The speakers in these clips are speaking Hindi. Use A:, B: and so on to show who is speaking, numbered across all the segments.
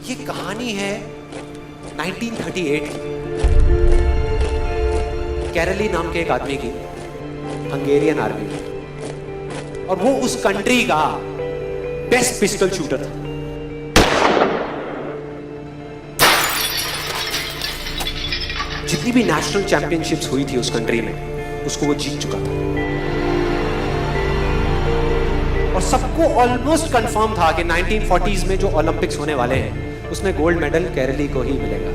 A: ये कहानी है 1938 की। कैरली नाम के एक आदमी की, हंगेरियन आर्मी में, और वो उस कंट्री का बेस्ट पिस्टल शूटर था। जितनी भी नेशनल चैंपियनशिप्स हुई थी उस कंट्री में, उसको वो जीत चुका था। और सबको ऑलमोस्ट कंफर्म था कि 1940s में जो ओलंपिक्स होने वाले हैं उसमें गोल्ड मेडल कैरली को ही मिलेगा।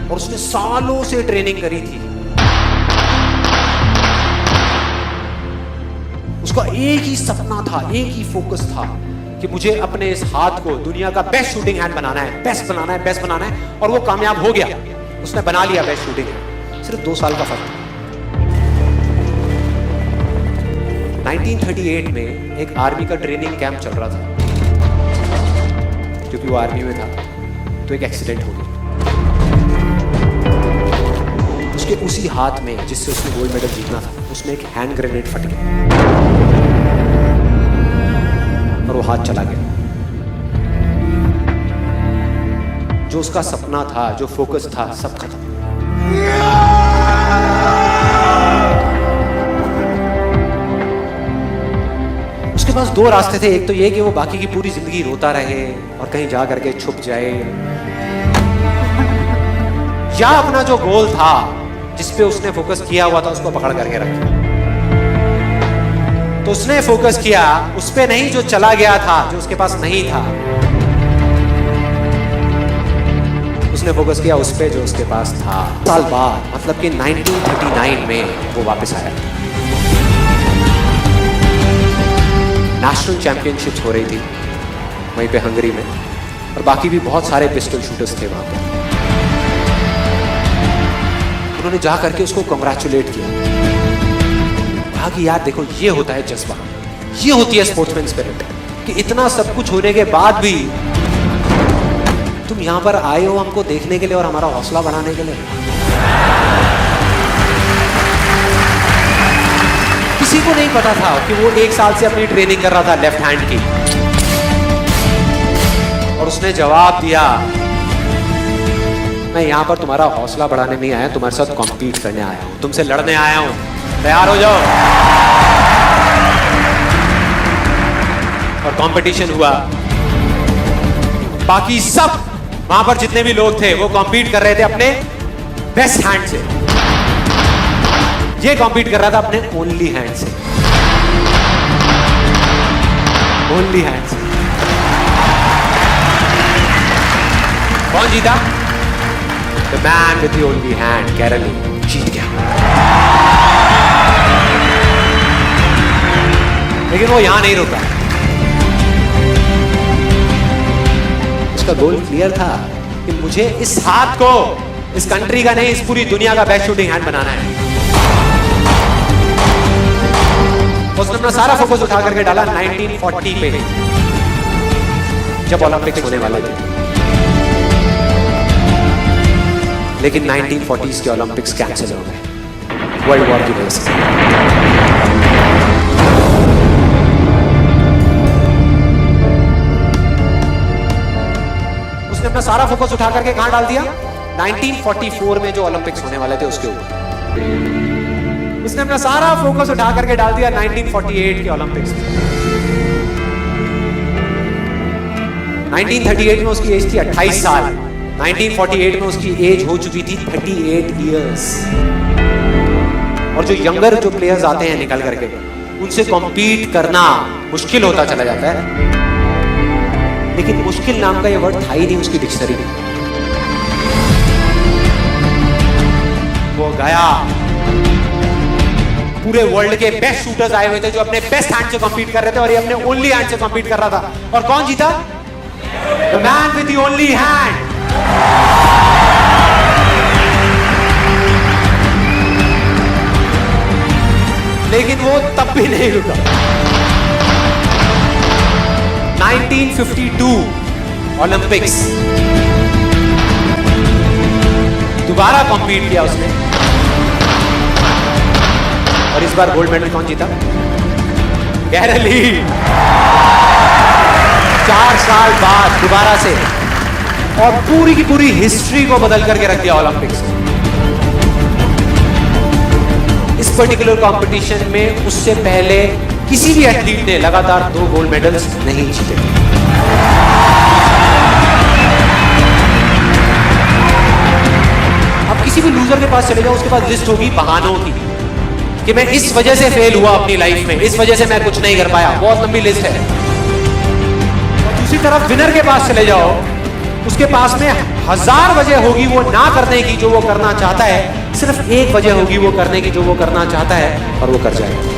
A: और उसने सालों से ट्रेनिंग करी थी। उसका एक ही सपना था, एक ही फोकस था कि मुझे अपने इस हाथ को दुनिया का बेस्ट शूटिंग हैंड बनाना है, बेस्ट बनाना है, बेस्ट बनाना है। और वो कामयाब हो गया, उसने बना लिया बेस्ट शूटिंग हैंड। सिर्फ 2 साल का फर्क था। 1938 में एक आर्मी का ट्रेनिंग कैंप चल रहा था। क्योंकि वो आर्मी में था तो एक एक्सीडेंट हो गया। उसके उसी हाथ में जिससे उसने गोल्ड मेडल जीतना था, उसमें एक हैंड ग्रेनेड फट गया और वो हाथ चला गया। जो उसका सपना था, जो फोकस था, सब खत्म। उसके पास 2 रास्ते थे। एक तो ये कि वो बाकी की पूरी जिंदगी रोता रहे और कहीं जा करके छुप जाए, या अपना जो गोल था जिस पे उसने फोकस किया हुआ था उसको पकड़ करके रखे। तो उसने फोकस किया उस पे नहीं जो चला गया था, जो उसके पास नहीं था। उसने फोकस किया उस पे जो उसके पास था। साल बाद, मतलब कि 1939 में वो वापस आया। नेशनल चैंपियनशिप्स हो रही थी वहीं पे हंगरी में, और बाकी भी बहुत सारे पिस्टल शूटर्स थे वहां पे। उन्होंने जा करके उसको कंग्रेचुलेट किया, कहा कि यार देखो, ये होता है जज्बा, ये होती है स्पोर्ट्समैन स्पिरिट, कि इतना सब कुछ होने के बाद भी तुम यहां पर आए हो हमको देखने के लिए और हमारा हौसला बढ़ाने के लिए। किसी को नहीं पता था कि वो 1 साल से अपनी ट्रेनिंग कर रहा था लेफ्ट हैंड की। और उसने जवाब दिया, मैं यहां पर तुम्हारा हौसला बढ़ाने नहीं आया, तुम्हारे साथ कॉम्पीट करने आया हूं, तुमसे लड़ने आया हूं, तैयार हो जाओ। और कंपटीशन हुआ। बाकी सब वहां पर जितने भी लोग थे वो कॉम्पीट कर रहे थे अपने बेस्ट हैंड से। ये कॉम्पीट कर रहा था अपने ओनली हैंड से, ओनली हैंड से। कौन जीता? The man with the only hand, Kairali जीत गया। लेकिन वो यहां नहीं रुका। उसका गोल क्लियर था कि मुझे इस हाथ को इस कंट्री का नहीं, इस पूरी दुनिया का बेस्ट शूटिंग हैंड बनाना है। उसने अपना सारा फोकस उठा करके डाला 1940 पे, जब ओलंपिक्स होने वाले थे। लेकिन 1940s के ओलंपिक्स कैंसिल हो गए वर्ल्ड वॉर की वजह से। उसने अपना सारा फोकस उठा करके कहां डाल दिया? 1944 में जो ओलंपिक्स होने वाले थे उसके ऊपर। उसने अपना सारा फोकस उठा करके डाल दिया 1948 के ओलंपिक्स में। 1938 में उसकी एज थी 28 साल, 1948 में उसकी एज हो चुकी थी 38 इयर्स। और जो यंगर जो प्लेयर्स आते हैं निकल करके, उनसे कॉम्पीट करना मुश्किल होता चला जाता है। लेकिन मुश्किल नाम का ये वर्ड था ही नहीं उसकी डिक्शनरी में। वो गया, पूरे वर्ल्ड के बेस्ट शूटर्स आए हुए थे जो अपने बेस्ट हैंड से कॉम्पीट कर रहे थे, और ये अपने ओनली हैंड से कॉम्पीट कर रहा था। और कौन जीता? The man with the only hand. लेकिन वो तब भी नहीं रुका। 1952 ओलंपिक्स, दोबारा कॉम्पीट किया उसने, और इस बार गोल्ड मेडल कौन जीता? कैरली। 4 साल बाद दोबारा से, और पूरी की पूरी हिस्ट्री को बदल करके रख दिया ओलंपिक्स में। इस पर्टिकुलर कंपटीशन में उससे पहले किसी भी एथलीट ने लगातार 2 गोल्ड मेडल्स नहीं जीते। अब किसी भी लूजर के पास चले जाओ, उसके पास लिस्ट होगी बहानों की कि मैं इस वजह से फेल हुआ अपनी लाइफ में, इस वजह से मैं कुछ नहीं कर पाया, बहुत लंबी लिस्ट है। दूसरी तरफ विनर के पास चले जाओ, उसके पास में 1000 वजह होगी वो ना करने की जो वो करना चाहता है, सिर्फ एक वजह होगी वो करने की जो वो करना चाहता है, और वो कर जाएगा।